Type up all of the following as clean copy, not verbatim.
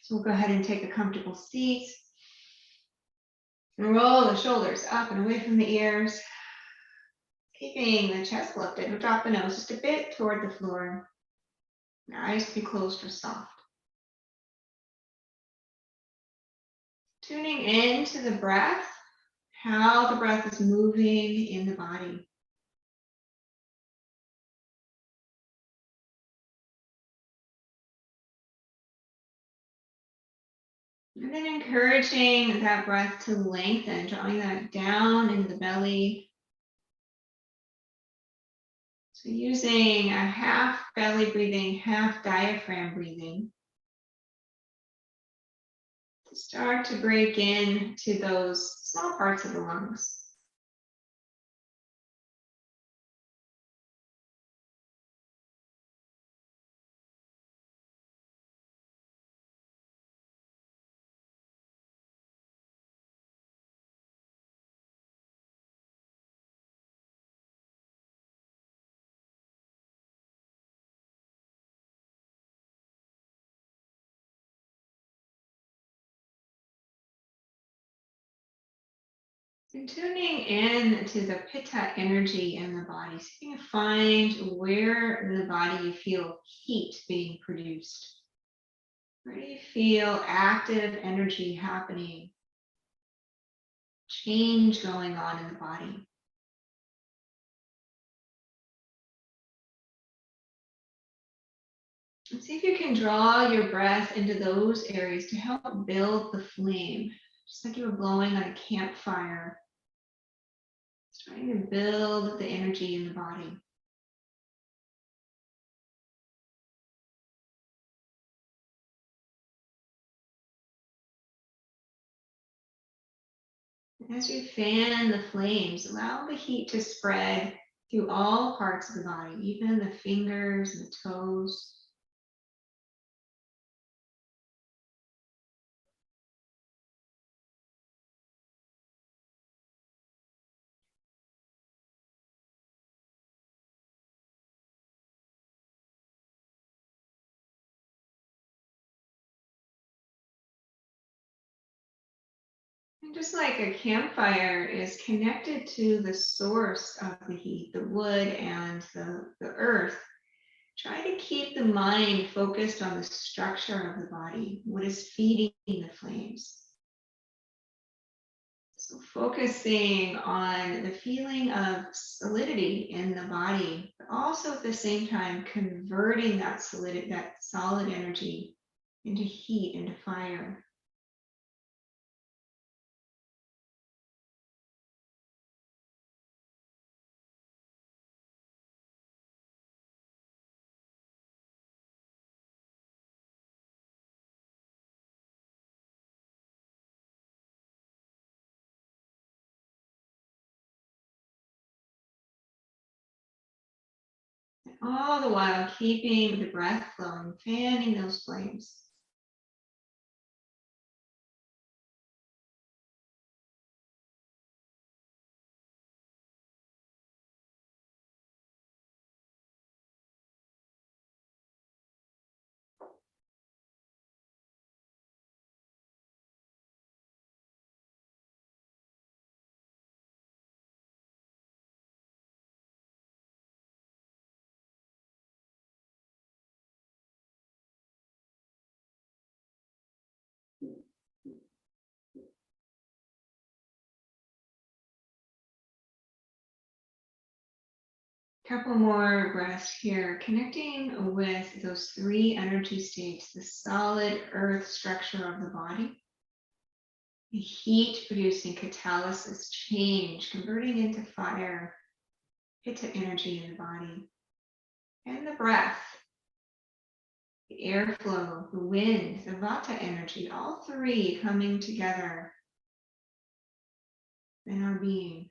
So we'll go ahead and take a comfortable seat. And roll the shoulders up and away from the ears. Keeping the chest lifted. We'll drop the nose just a bit toward the floor. The eyes to be closed or soft. Tuning into the breath, how the breath is moving in the body. And then encouraging that breath to lengthen, drawing that down into the belly. So using a half belly breathing, half diaphragm breathing. To start to break into those small parts of the lungs. And tuning in to the pitta energy in the body, so you can find where in the body you feel heat being produced. Where do you feel active energy happening? Change going on in the body. And see if you can draw your breath into those areas to help build the flame, just like you were blowing on a campfire. It's trying to build the energy in the body. As you fan the flames, allow the heat to spread through all parts of the body, even the fingers and the toes. And just like a campfire is connected to the source of the heat, the wood and the earth, try to keep the mind focused on the structure of the body, what is feeding the flames. So focusing on the feeling of solidity in the body, but also at the same time converting that solid energy into heat, into fire. All the while keeping the breath flowing, fanning those flames. Couple more breaths here, connecting with those three energy states, the solid earth structure of the body, the heat producing catalysis, change, converting into fire, pitta energy in the body, and the breath, the airflow, the wind, the vata energy, all three coming together in our being.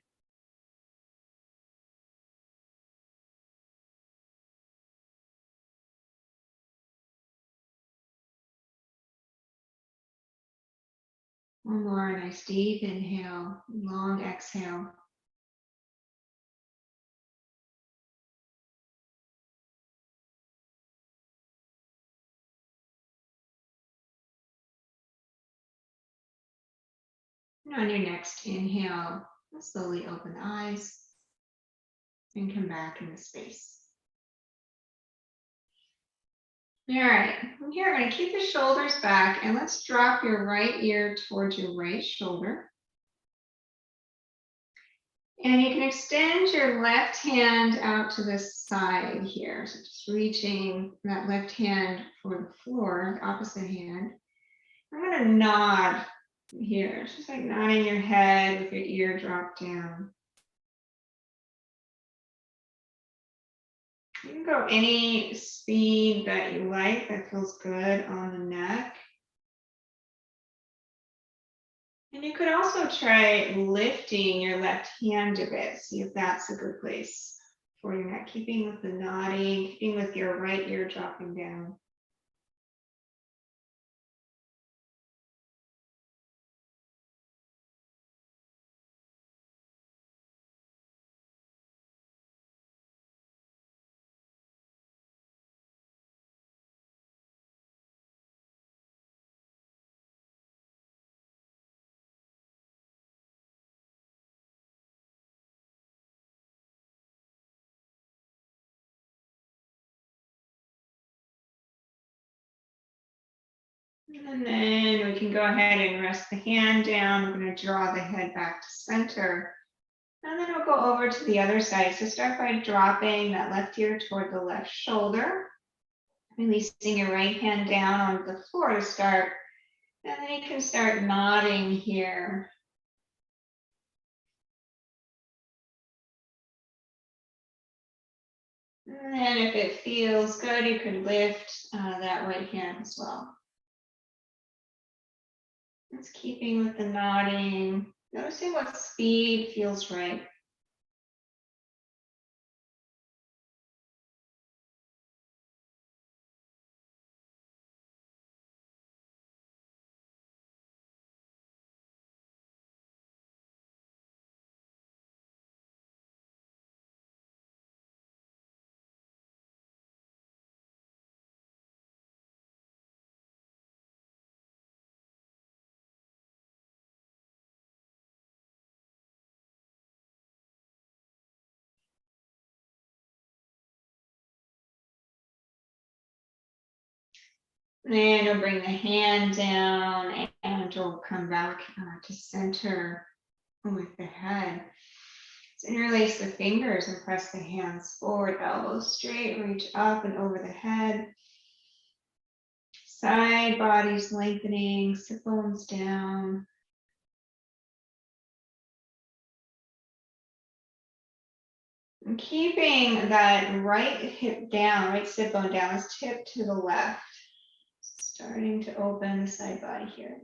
One more nice deep inhale, long exhale. On your next inhale, slowly open the eyes and come back into space. All right, from here, I'm going to keep the shoulders back and let's drop your right ear towards your right shoulder. And you can extend your left hand out to the side here. So just reaching that left hand for the floor, the opposite hand. I'm going to nod here, just like nodding your head with your ear dropped down. You can go any speed that you like that feels good on the neck. And you could also try lifting your left hand a bit, see if that's a good place for your neck, keeping with the nodding, keeping with your right ear dropping down. And then we can go ahead and rest the hand down. We're going to draw the head back to center. And then we'll go over to the other side. So start by dropping that left ear toward the left shoulder. Releasing your right hand down on the floor to start. And then you can start nodding here. And then if it feels good, you can lift that right hand as well. It's keeping with the nodding, noticing what speed feels right. And we'll bring the hand down and we'll come back to center with the head. So interlace the fingers and press the hands forward, elbows straight, reach up and over the head. Side bodies lengthening, sit bones down. And keeping that right hip down, right sit bone down, let's tip to the left. Starting to open the side body here.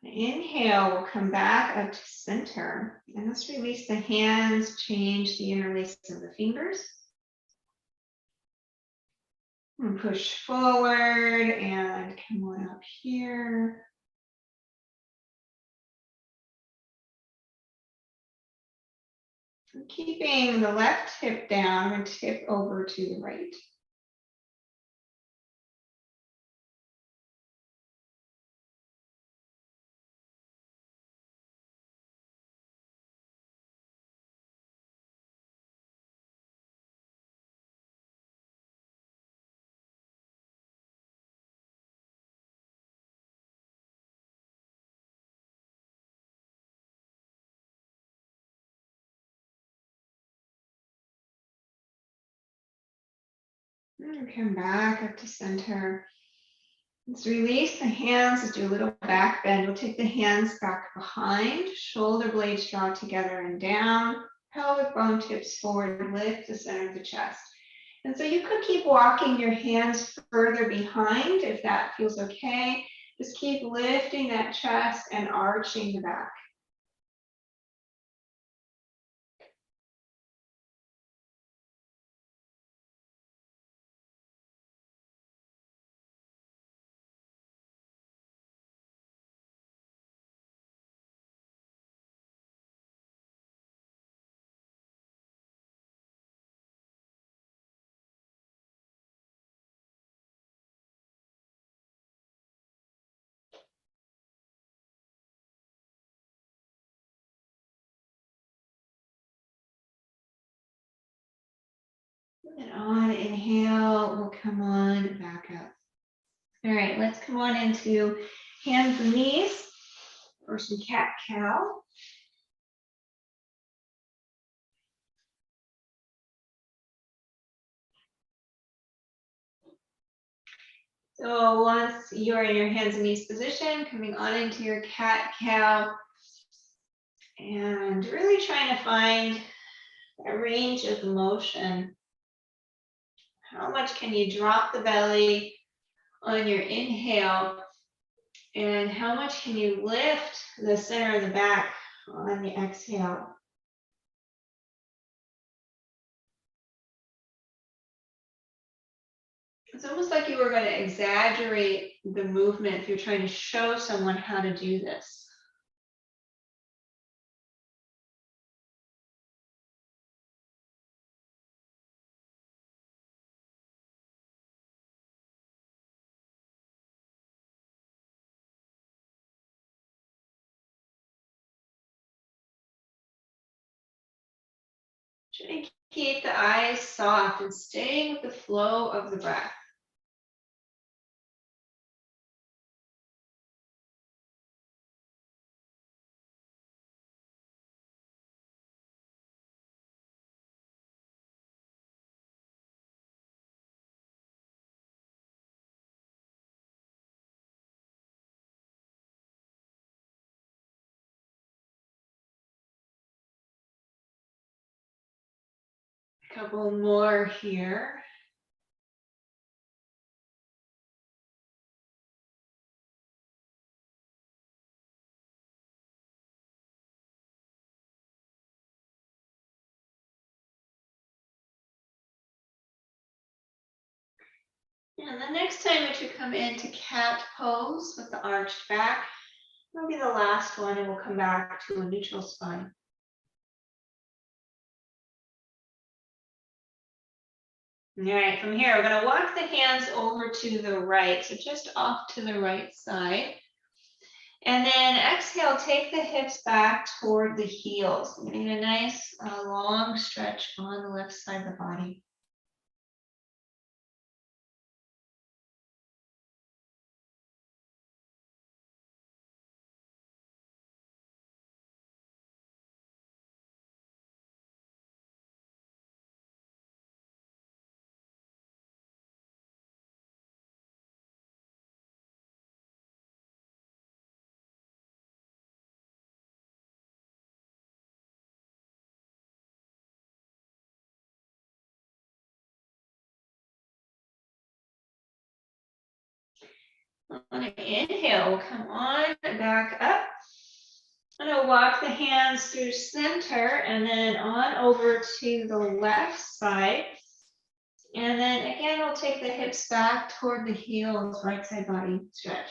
Inhale, we'll come back up to center. And let's release the hands, change the interlace of the fingers. And push forward and come on up here. And keeping the left hip down and tip over to the right. And come back up to center. Let's release the hands, let's do a little back bend. We'll take the hands back behind, shoulder blades draw together and down, pelvic bone tips forward, lift the center of the chest. And so you could keep walking your hands further behind if that feels okay. Just keep lifting that chest and arching the back. And on inhale, we'll come on back up. All right, let's come on into hands and knees for some cat-cow. So once you're in your hands and knees position, coming on into your cat-cow and really trying to find a range of motion. How much can you drop the belly on your inhale, and how much can you lift the center of the back on the exhale? It's almost like you were going to exaggerate the movement if you're trying to show someone how to do this. Try to keep the eyes soft and staying with the flow of the breath. A couple more here. And the next time that you come into cat pose with the arched back, that'll be the last one, and we'll come back to a neutral spine. All right, from here, we're going to walk the hands over to the right, so just off to the right side. And then exhale, take the hips back toward the heels. Getting a nice long stretch on the left side of the body. On an inhale, we'll come on back up. I'm going to walk the hands through center and then on over to the left side. And then again, we'll take the hips back toward the heels, right side body stretch.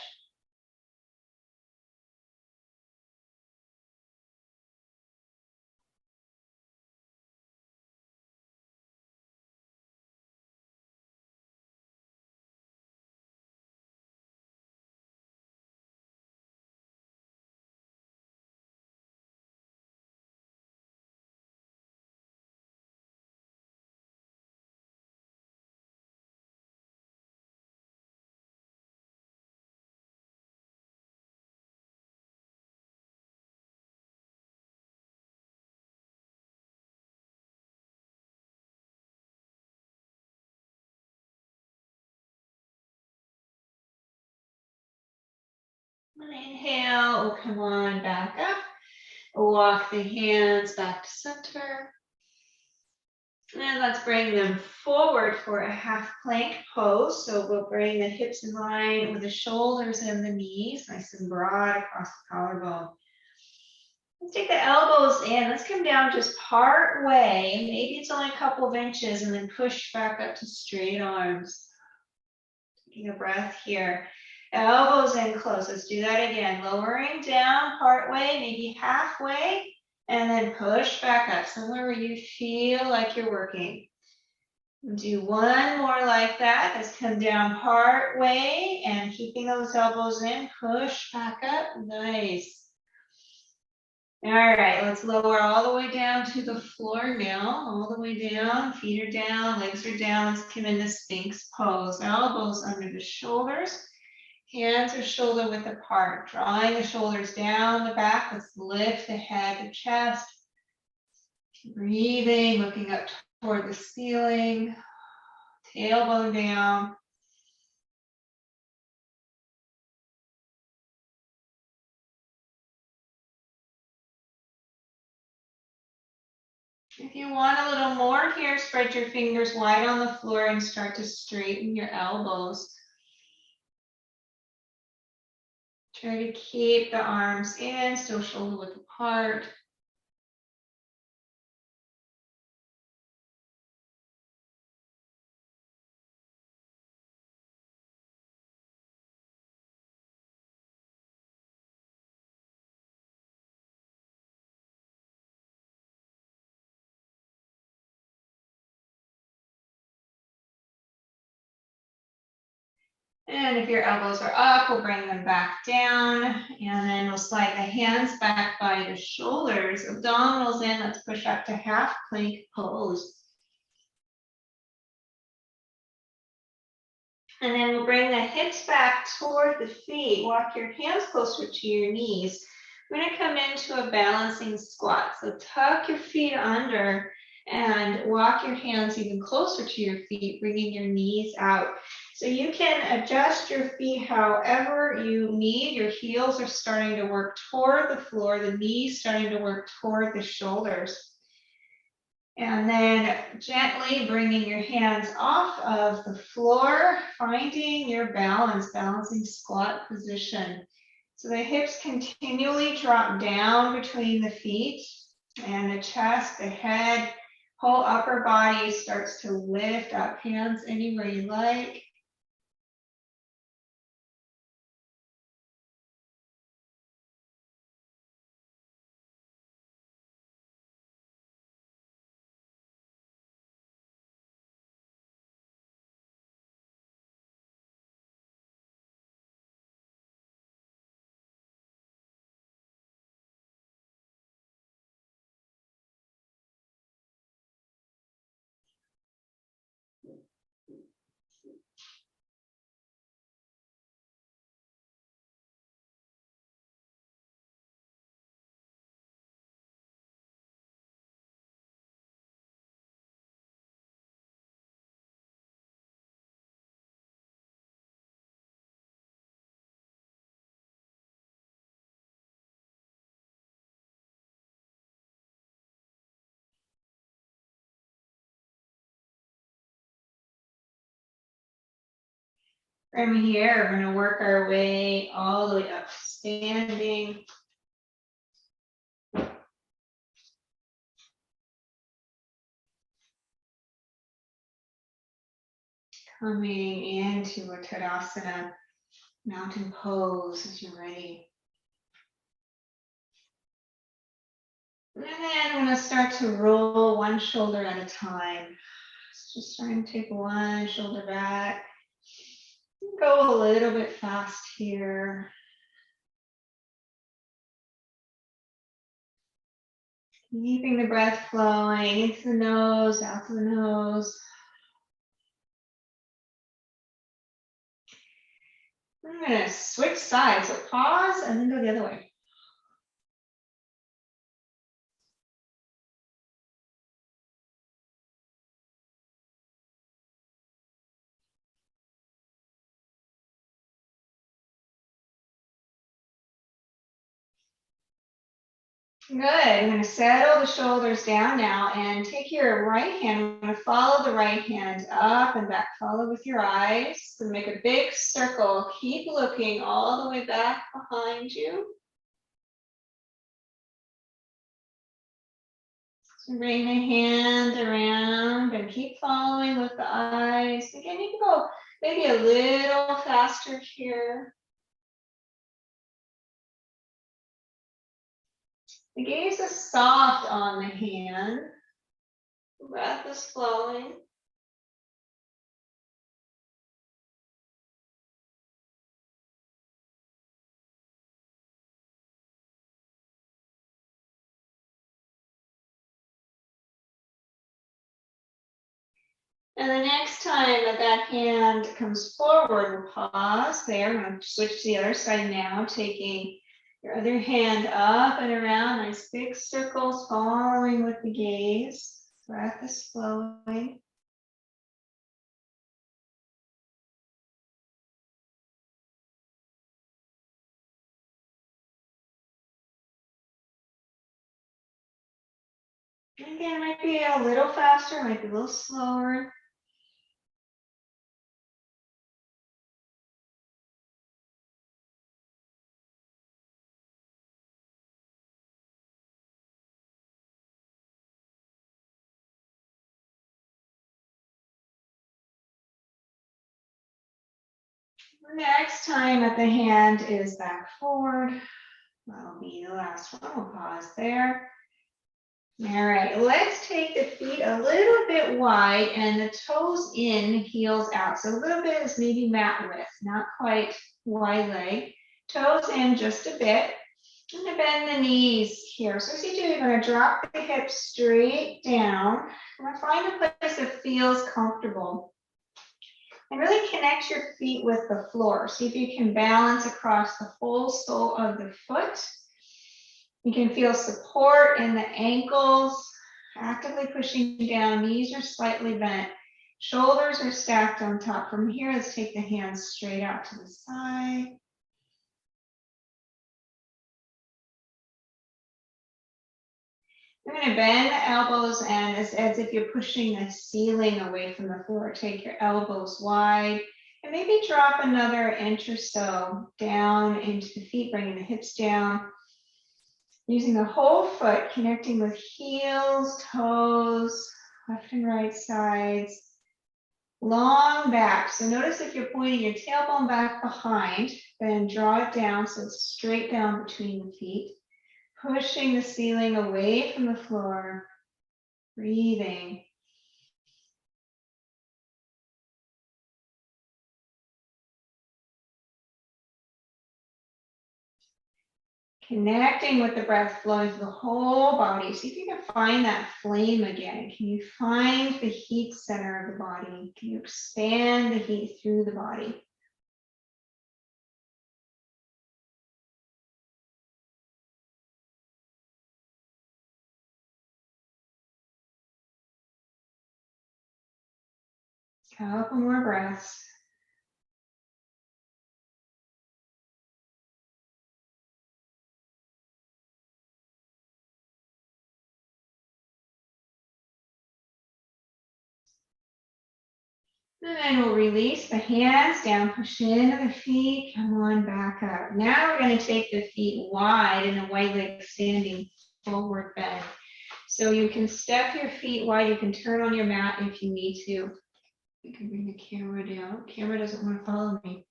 Inhale, we'll come on back up. Walk the hands back to center. And let's bring them forward for a half plank pose. So we'll bring the hips in line with the shoulders and the knees, nice and broad across the collarbone. Let's take the elbows in. Let's come down just part way. Maybe it's only a couple of inches, and then push back up to straight arms. Taking a breath here. Elbows in close. Let's do that again. Lowering down part way, maybe halfway, and then push back up somewhere where you feel like you're working. Do one more like that. Let's come down part way and keeping those elbows in, push back up. Nice. All right, let's lower all the way down to the floor now, all the way down, feet are down, legs are down. Let's come into Sphinx pose. Elbows under the shoulders, hands are shoulder width apart, drawing the shoulders down the back. Let's lift the head, the chest, breathing, looking up toward the ceiling, tailbone down. If you want a little more here, spread your fingers wide on the floor and start to straighten your elbows. Try to keep the arms in, still shoulder width apart. And if your elbows are up, we'll bring them back down. And then we'll slide the hands back by the shoulders, abdominals in. Let's push up to half plank pose. And then we'll bring the hips back toward the feet. Walk your hands closer to your knees. We're going to come into a balancing squat. So tuck your feet under and walk your hands even closer to your feet, bringing your knees out. So you can adjust your feet however you need. Your heels are starting to work toward the floor, the knees starting to work toward the shoulders. And then gently bringing your hands off of the floor, finding your balance, balancing squat position. So the hips continually drop down between the feet and the chest, the head, whole upper body starts to lift up, hands anywhere you like. From here, we're going to work our way all the way up, standing. Coming into a Tadasana, mountain pose as you're ready. And then I'm going to start to roll one shoulder at a time. Just trying to take one shoulder back. Go a little bit fast here. Keeping the breath flowing into the nose, out to the nose. I'm going to switch sides. So pause and then go the other way. Good. I'm going to settle the shoulders down now and take your right hand. I'm going to follow the right hand up and back. Follow with your eyes. So make a big circle. Keep looking all the way back behind you. So bring the hand around and keep following with the eyes. Again, you can go maybe a little faster here. The gaze is soft on the hand. The breath is flowing. And the next time that hand comes forward, we'll pause there. I'm going to switch to the other side now, taking your other hand up and around, nice big circles, following with the gaze. Breath is flowing. Again, might be a little faster, might be a little slower. Next time that the hand is back forward, that'll be the last one. We'll pause there. All right, let's take the feet a little bit wide and the toes in, heels out. So a little bit is maybe mat width, not quite wide leg. Toes in just a bit. I'm going to bend the knees here. So as you do, you're going to drop the hips straight down. I'm going to find a place that feels comfortable. And really connect your feet with the floor. See if you can balance across the whole sole of the foot. You can feel support in the ankles, actively pushing down. Knees are slightly bent. Shoulders are stacked on top. From here, let's take the hands straight out to the side. You're going to bend the elbows and as if you're pushing the ceiling away from the floor. Take your elbows wide and maybe drop another inch or so down into the feet, bringing the hips down. Using the whole foot, connecting with heels, toes, left and right sides. Long back. So notice if you're pointing your tailbone back behind, then draw it down so it's straight down between the feet. Pushing the ceiling away from the floor. Breathing. Connecting with the breath flowing through the whole body. See if you can find that flame again. Can you find the heat center of the body? Can you expand the heat through the body? A couple more breaths. And then we'll release the hands down, push into the feet, come on back up. Now we're going to take the feet wide in a wide leg standing forward bend. So you can step your feet wide, you can turn on your mat if you need to. You can bring the camera down. Camera doesn't want to follow me.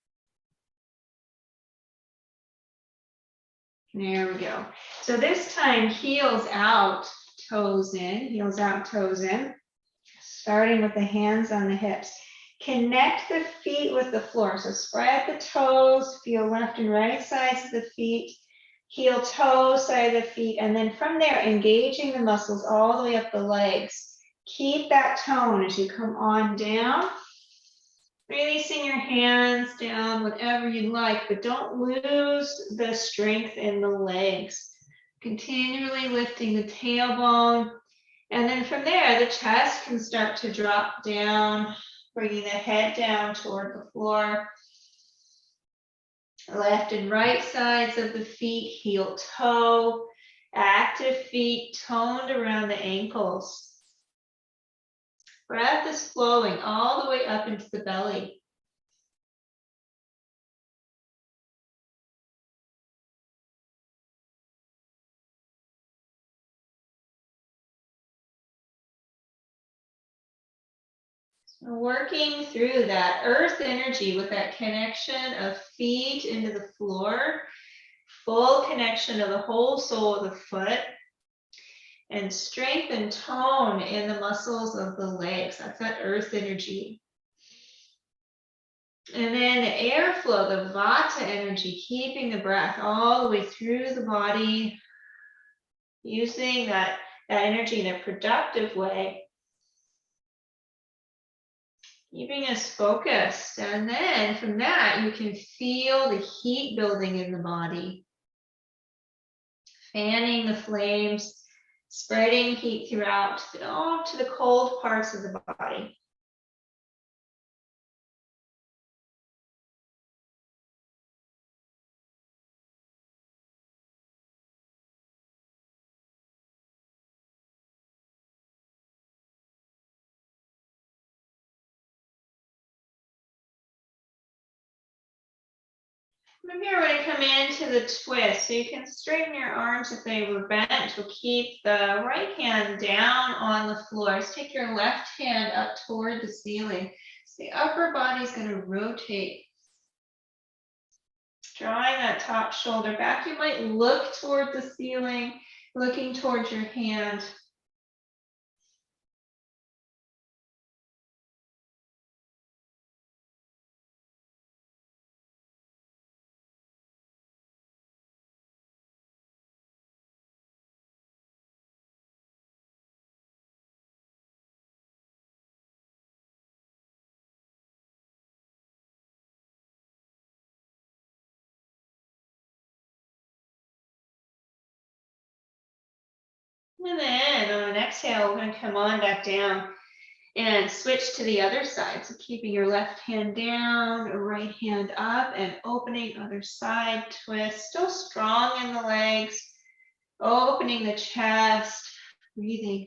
There we go. So this time, heels out, toes in, heels out, toes in. Starting with the hands on the hips. Connect the feet with the floor. So spread the toes, feel left and right sides of the feet, heel toe side of the feet, and then from there, engaging the muscles all the way up the legs. Keep that tone as you come on down. Releasing your hands down, whatever you like, but don't lose the strength in the legs. Continually lifting the tailbone. And then from there, the chest can start to drop down, bringing the head down toward the floor. Left and right sides of the feet, heel toe, active feet toned around the ankles. Breath is flowing all the way up into the belly. Working through that earth energy with that connection of feet into the floor, full connection of the whole sole of the foot, and strength and tone in the muscles of the legs. That's that earth energy. And then the airflow, the vata energy, keeping the breath all the way through the body, using that energy in a productive way. Keeping us focused. And then from that, you can feel the heat building in the body. Fanning the flames, spreading heat throughout, all to the cold parts of the body. From here, we're going to come into the twist. So you can straighten your arms if they were bent. We'll keep the right hand down on the floor. So take your left hand up toward the ceiling. So the upper body is going to rotate. Drawing that top shoulder back. You might look toward the ceiling, looking towards your hand. And then on an exhale, we're going to come on back down and switch to the other side. So keeping your left hand down, right hand up, and opening other side twist. Still strong in the legs, opening the chest, breathing.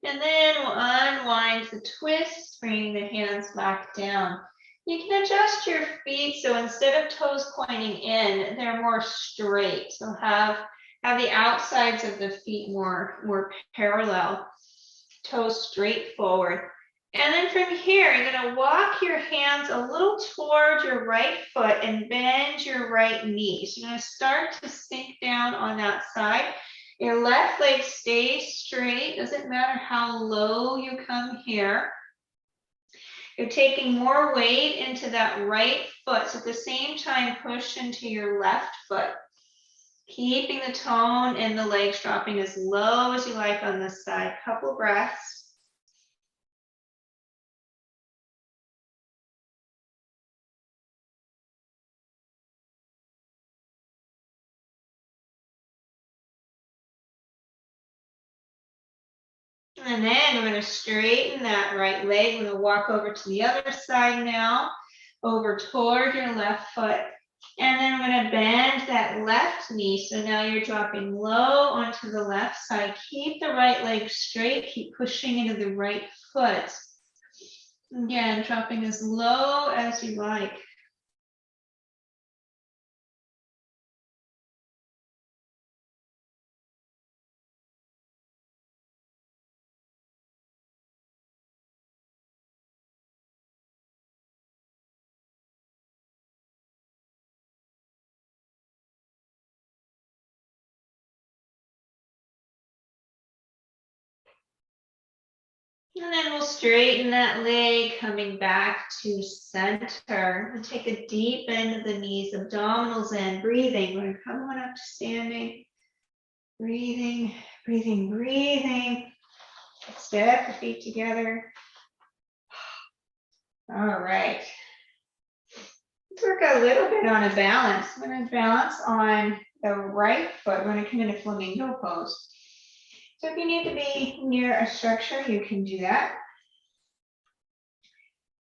And then we'll unwind the twist, bringing the hands back down. You can adjust your feet so instead of toes pointing in, they're more straight. So have the outsides of the feet more parallel, toes straight forward. And then from here, you're going to walk your hands a little toward your right foot and bend your right knee. So you're going to start to sink down on that side. Your left leg stays straight. Doesn't matter how low you come here. You're taking more weight into that right foot. So at the same time, push into your left foot. Keeping the tone and the legs dropping as low as you like on this side. Couple breaths. And then we're going to straighten that right leg. We're going to walk over to the other side now, over toward your left foot. And then we're going to bend that left knee. So now you're dropping low onto the left side. Keep the right leg straight. Keep pushing into the right foot. Again, dropping as low as you like. And then we'll straighten that leg, coming back to center. And take a deep bend of the knees, abdominals in, breathing. We're going to come on up to standing. Breathing, breathing, breathing. Step the feet together. All right. Let's work a little bit on a balance. I'm going to balance on the right foot. We're going to come into flamingo pose. So if you need to be near a structure, you can do that.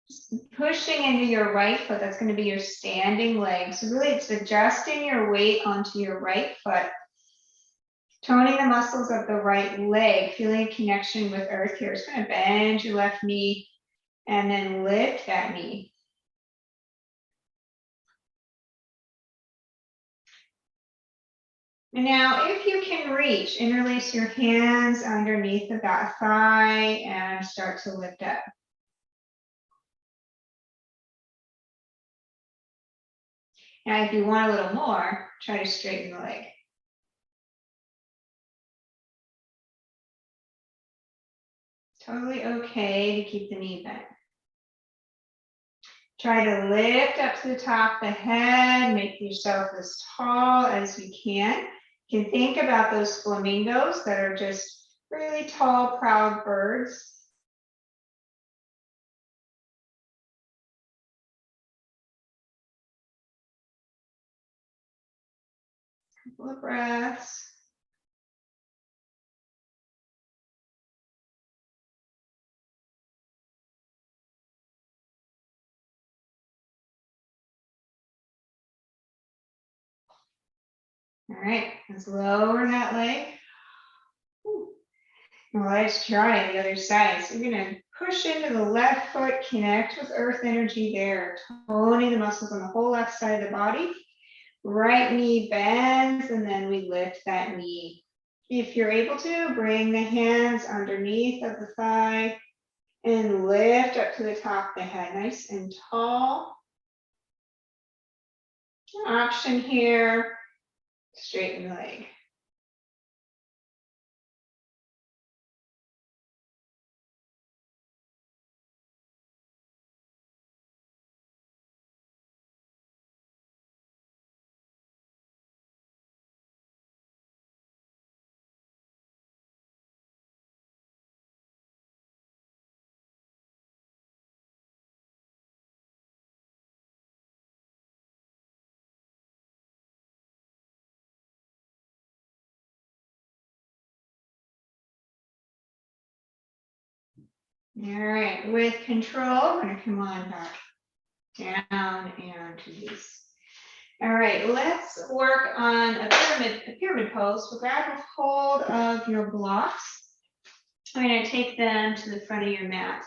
Just pushing into your right foot, that's going to be your standing leg. So really it's adjusting your weight onto your right foot. Toning the muscles of the right leg, feeling a connection with earth here. Just going to bend your left knee and then lift that knee. And now if you can reach, interlace your hands underneath of that thigh and start to lift up. Now if you want a little more, try to straighten the leg. Totally okay to keep the knee bent. Try to lift up to the top of the head, make yourself as tall as you can. You can think about those flamingos that are just really tall, proud birds. Couple of breaths. All right, let's lower that leg. Now let's try the other side. So you're gonna push into the left foot, connect with earth energy there, toning the muscles on the whole left side of the body. Right knee bends, and then we lift that knee. If you're able to, bring the hands underneath of the thigh and lift up to the top of the head, nice and tall. Option here, straighten the leg. All right, with control, we're gonna come on back down and release. All right, let's work on a pyramid pose. So grab a hold of your blocks. I'm gonna take them to the front of your mat.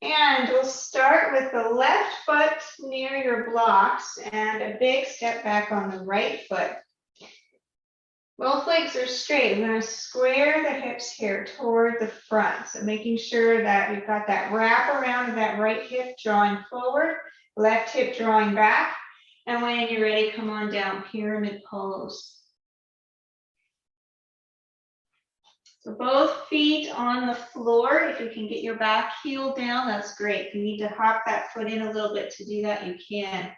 And we'll start with the left foot near your blocks and a big step back on the right foot. Both legs are straight. We're going to square the hips here toward the front. So making sure that we've got that wrap around of that right hip drawing forward, left hip drawing back. And when you're ready, come on down, pyramid pose. So both feet on the floor. If you can get your back heel down, that's great. If you need to hop that foot in a little bit to do that, you can.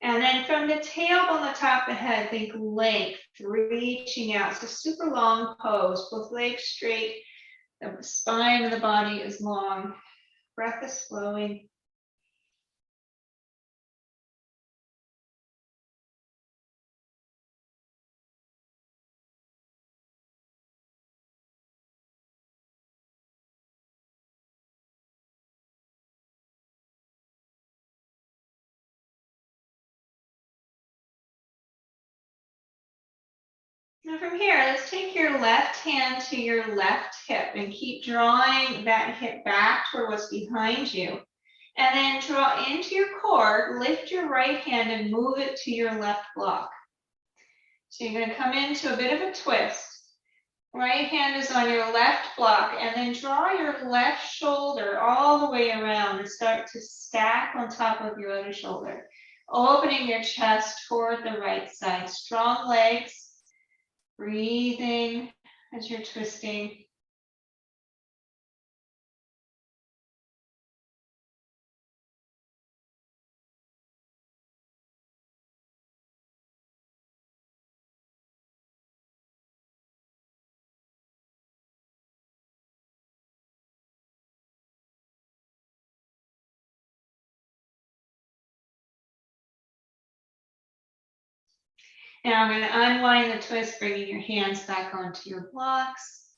And then from the tail on the top of the head, think length, reaching out. It's a super long pose, both legs straight, the spine of the body is long. Breath is flowing. Now from here, let's take your left hand to your left hip and keep drawing that hip back toward what's behind you. And then draw into your core, lift your right hand and move it to your left block. So you're going to come into a bit of a twist. Right hand is on your left block, and then draw your left shoulder all the way around and start to stack on top of your other shoulder, opening your chest toward the right side. Strong legs. Breathing as you're twisting. Now I'm going to unwind the twist, bringing your hands back onto your blocks.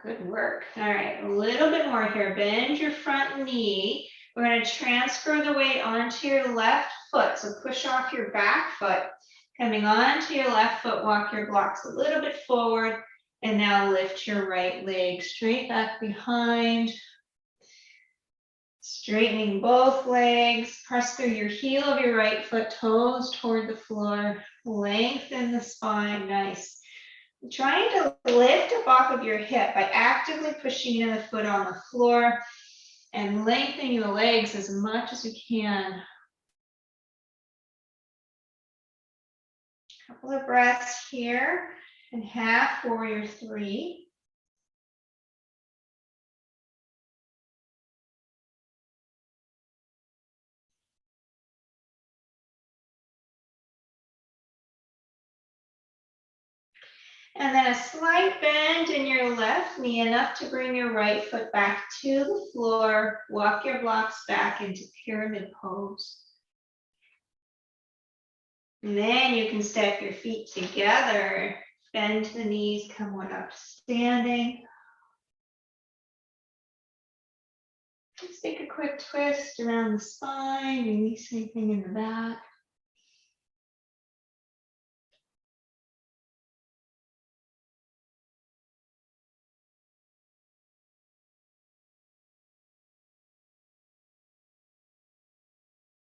Good work. All right, a little bit more here. Bend your front knee. We're going to transfer the weight onto your left foot. So push off your back foot. Coming onto your left foot, walk your blocks a little bit forward. And now lift your right leg straight back behind. Straightening both legs, press through your heel of your right foot, toes toward the floor, lengthen the spine, nice. Trying to lift up off of your hip by actively pushing the foot on the floor and lengthening the legs as much as you can. Couple of breaths here, and half warrior 3. And then a slight bend in your left knee, enough to bring your right foot back to the floor. Walk your blocks back into pyramid pose. And then you can step your feet together, bend the knees, come one up standing. Just take a quick twist around the spine, release anything in the back.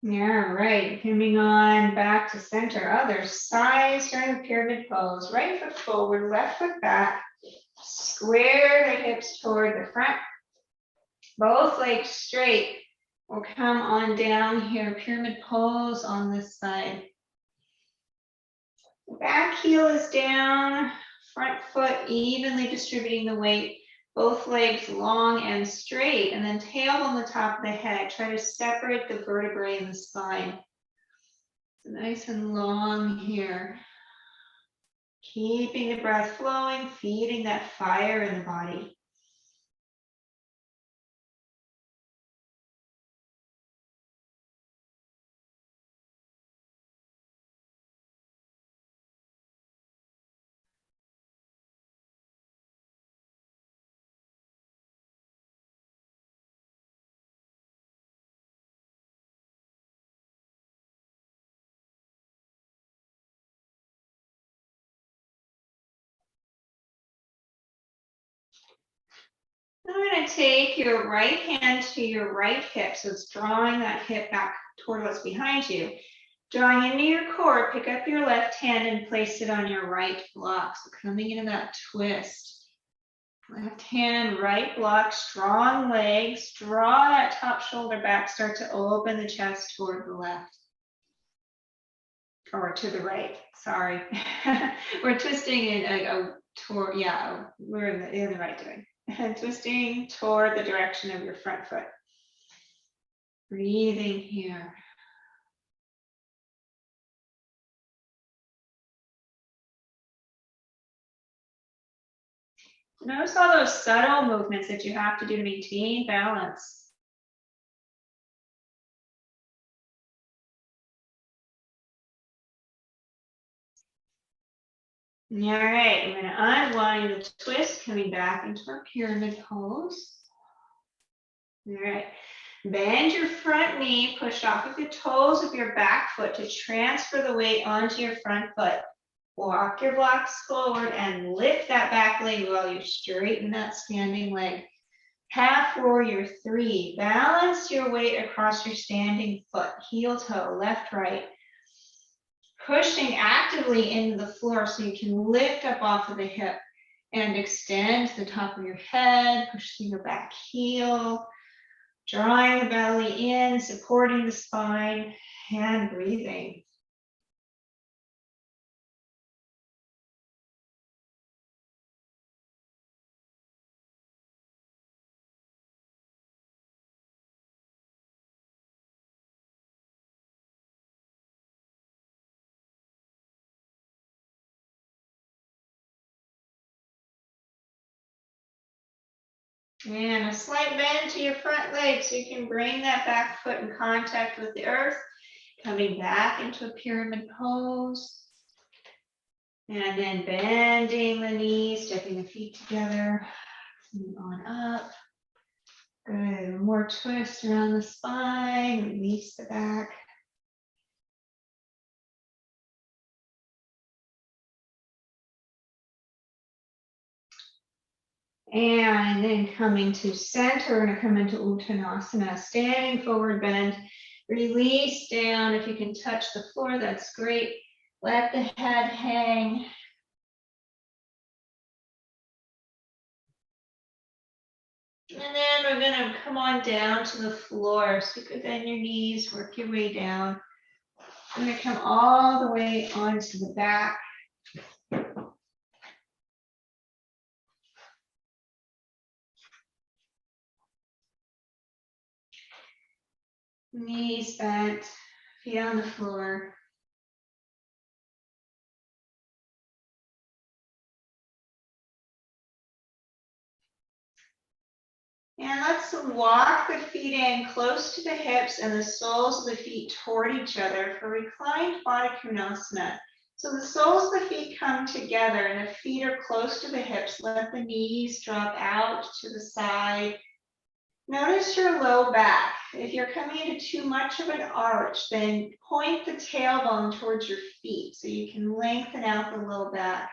Yeah, right. Coming on back to center. Other side, starting with pyramid pose. Right foot forward, left foot back. Square the hips toward the front. Both legs straight. We'll come on down here. Pyramid pose on this side. Back heel is down. Front foot evenly distributing the weight. Both legs long and straight, and then tail on the top of the head. Try to separate the vertebrae in the spine. So nice and long here. Keeping the breath flowing, feeding that fire in the body. I'm going to take your right hand to your right hip. So it's drawing that hip back toward what's behind you. Drawing into your core, pick up your left hand and place it on your right block. So coming into that twist. Left hand, right block, strong legs. Draw that top shoulder back. Start to open the chest toward the left. Or to the right, sorry. We're twisting in toward, yeah, we're in the right doing. And twisting toward the direction of your front foot. Breathing here. Notice all those subtle movements that you have to do to maintain balance. All right, I'm going to unwind the twist, coming back into our pyramid pose. All right, bend your front knee, push off of the toes of your back foot to transfer the weight onto your front foot. Walk your blocks forward and lift that back leg while you straighten that standing leg. Half warrior 3. Balance your weight across your standing foot, heel toe, left, right. Pushing actively into the floor so you can lift up off of the hip and extend the top of your head, pushing your back heel, drawing the belly in, supporting the spine, and breathing. And a slight bend to your front leg so you can bring that back foot in contact with the earth. Coming back into a pyramid pose. And then bending the knees, stepping the feet together. Coming on up. Good. More twist around the spine. Release the back. And then coming to center, we're gonna come into Uttanasana, standing forward bend. Release down. If you can touch the floor, that's great. Let the head hang. And then we're gonna come on down to the floor. So you could bend your knees, work your way down. I'm gonna come all the way onto the back. Knees bent, feet on the floor. And let's walk the feet in close to the hips and the soles of the feet toward each other for reclined Baddha Konasana. So the soles of the feet come together and the feet are close to the hips. Let the knees drop out to the side. Notice your low back. If you're coming into too much of an arch, then point the tailbone towards your feet so you can lengthen out the low back.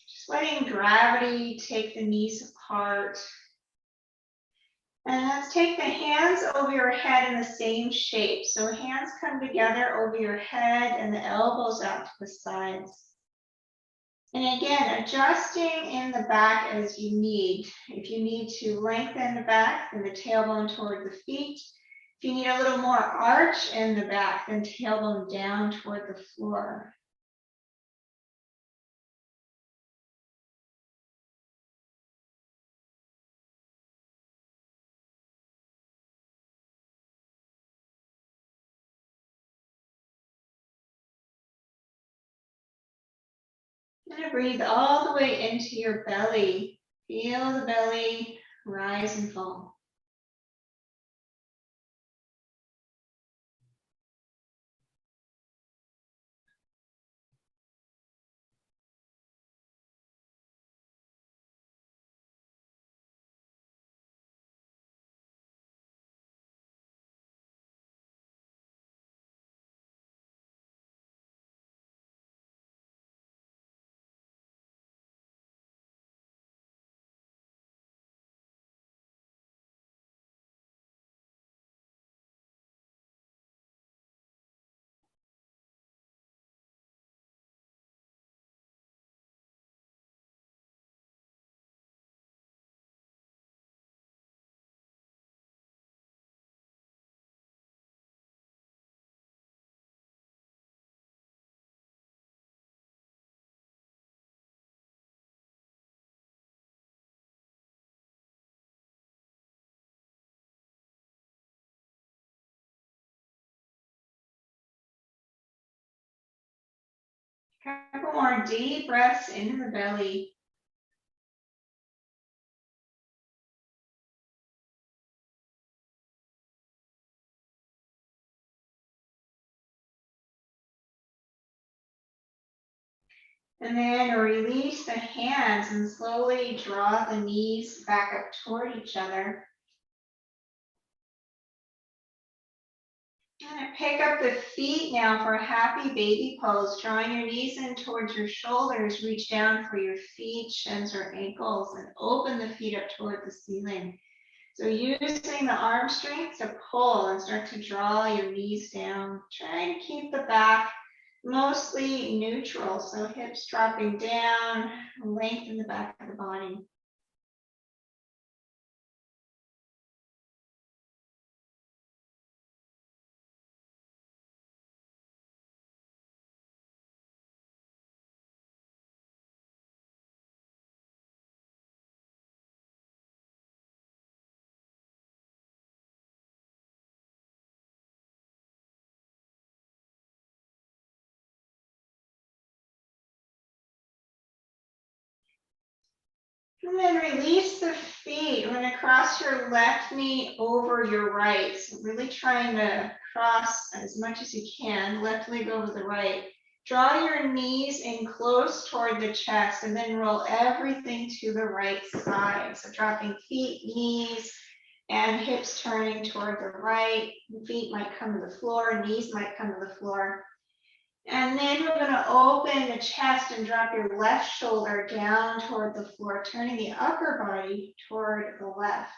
Just letting gravity take the knees apart. And let's take the hands over your head in the same shape. So hands come together over your head and the elbows out to the sides. And again, adjusting in the back as you need. If you need to lengthen the back, then the tailbone toward the feet. If you need a little more arch in the back, then tailbone down toward the floor. I'm going to breathe all the way into your belly. Feel the belly rise and fall. A couple more deep breaths into the belly. And then release the hands and slowly draw the knees back up toward each other. And pick up the feet now for a happy baby pose, drawing your knees in towards your shoulders. Reach down for your feet, shins or ankles, and open the feet up toward the ceiling. So using the arm strength to pull and start to draw your knees down. Try to keep the back mostly neutral, so hips dropping down, lengthen the back of the body. And then release the feet. We're going to cross your left knee over your right. So really trying to cross as much as you can, left leg over the right. Draw your knees in close toward the chest and then roll everything to the right side. So dropping feet, knees, and hips turning toward the right. Feet might come to the floor, knees might come to the floor. And then we're going to open the chest and drop your left shoulder down toward the floor, turning the upper body toward the left.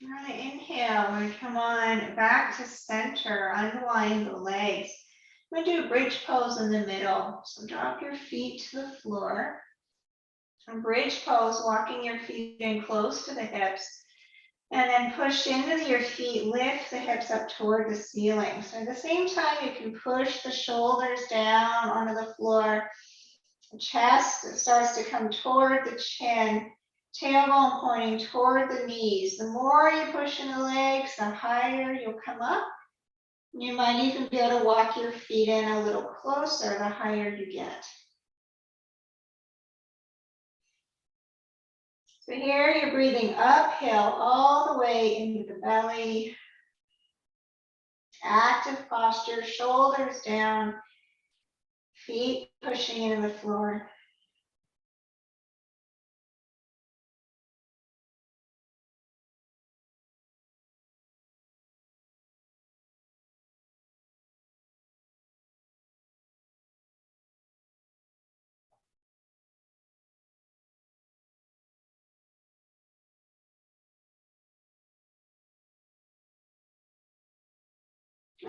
All right, inhale, we're going to come on back to center, unwind the legs. I'm going to do a bridge pose in the middle. So drop your feet to the floor. From bridge pose, walking your feet in close to the hips. And then push into your feet, lift the hips up toward the ceiling. So at the same time, you can push the shoulders down onto the floor. The chest starts to come toward the chin. Tailbone pointing toward the knees. The more you push in the legs, the higher you'll come up. You might even be able to walk your feet in a little closer the higher you get. So here you're breathing uphill all the way into the belly. Active posture, shoulders down, feet pushing into the floor.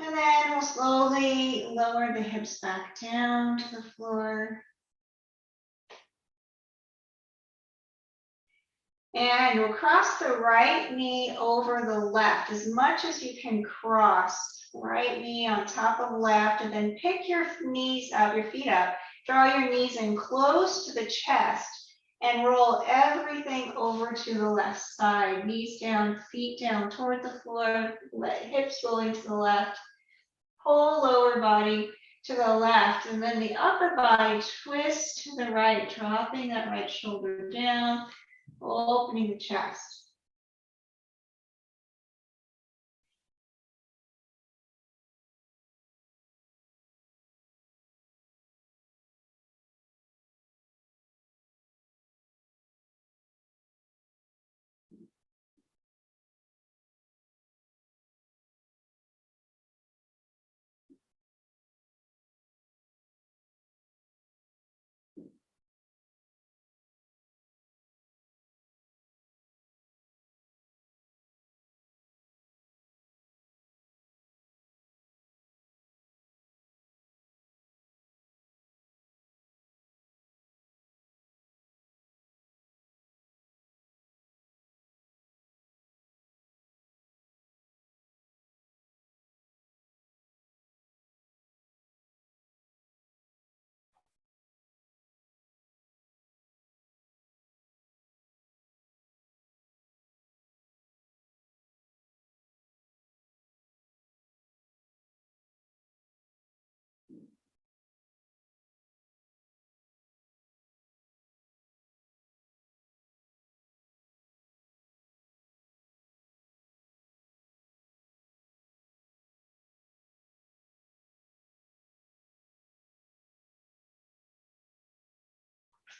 And then we'll slowly lower the hips back down to the floor. And we'll cross the right knee over the left as much as you can cross. Right knee on top of left, and then pick your knees up, your feet up. Draw your knees in close to the chest and roll everything over to the left side. Knees down, feet down toward the floor, hips rolling to the left. Whole lower body to the left, and then the upper body twist to the right, dropping that right shoulder down, opening the chest.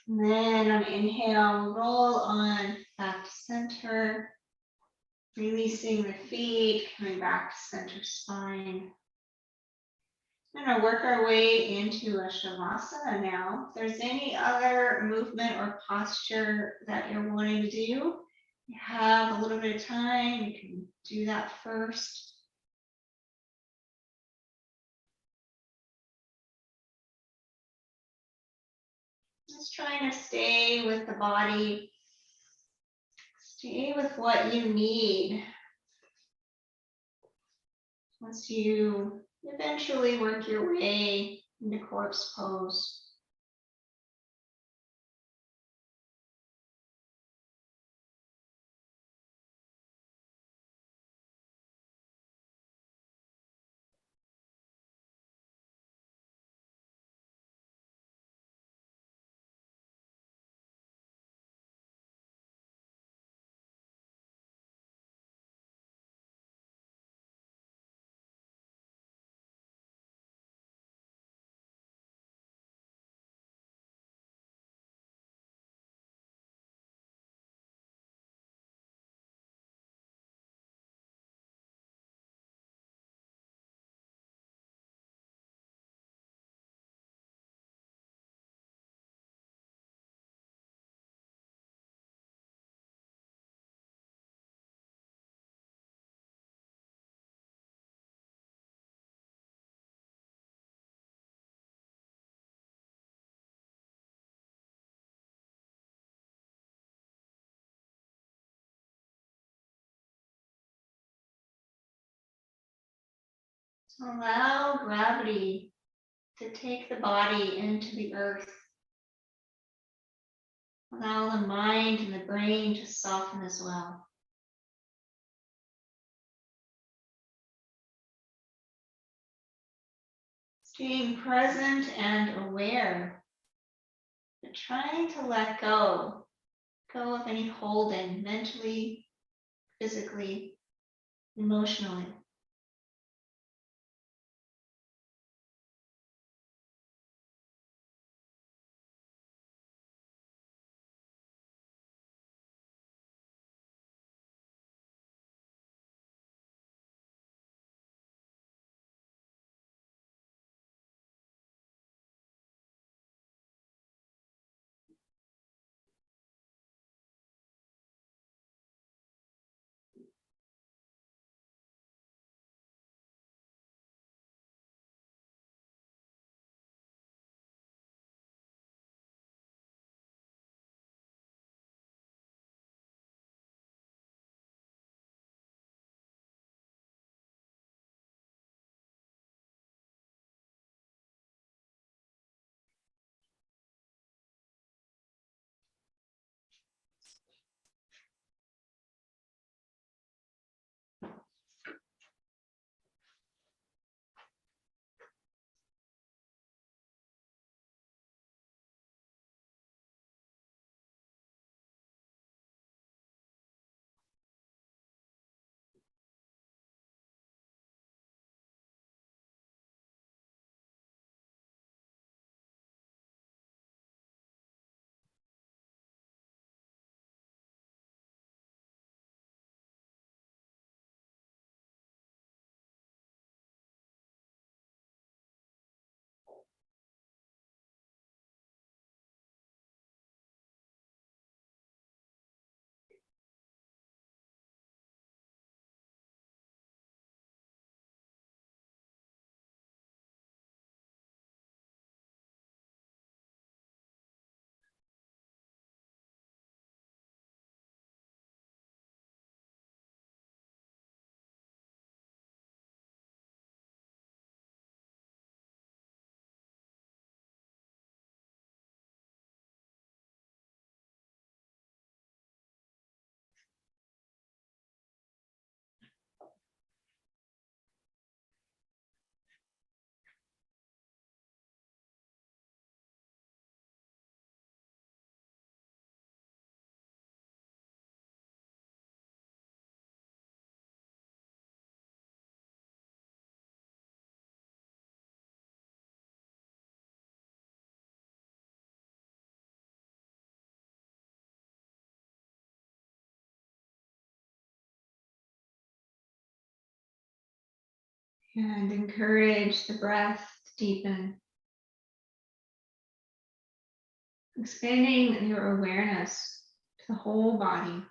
And then on inhale, roll on back to center, releasing the feet, coming back to center spine. We're going to work our way into a Shavasana now. If there's any other movement or posture that you're wanting to do, you have a little bit of time, you can do that first. Just trying to stay with the body, stay with what you need. Once you eventually work your way into corpse pose. So allow gravity to take the body into the earth. Allow the mind and the brain to soften as well. Staying present and aware, but trying to let go of any holding mentally, physically, emotionally. And encourage the breath deepen. Expanding your awareness to the whole body.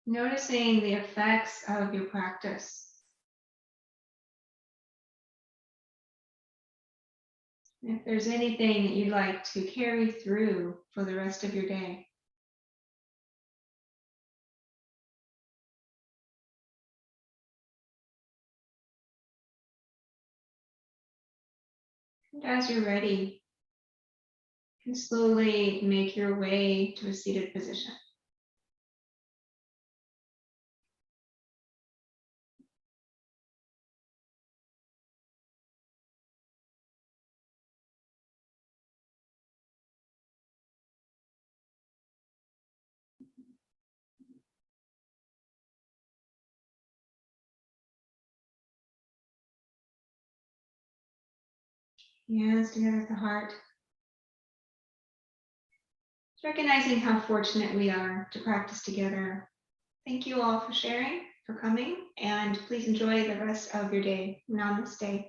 Noticing the effects of your practice. If there's anything that you'd like to carry through for the rest of your day. And as you're ready, you can slowly make your way to a seated position. Hands together at the heart. Recognizing how fortunate we are to practice together. Thank you all for sharing, for coming, and please enjoy the rest of your day. Namaste.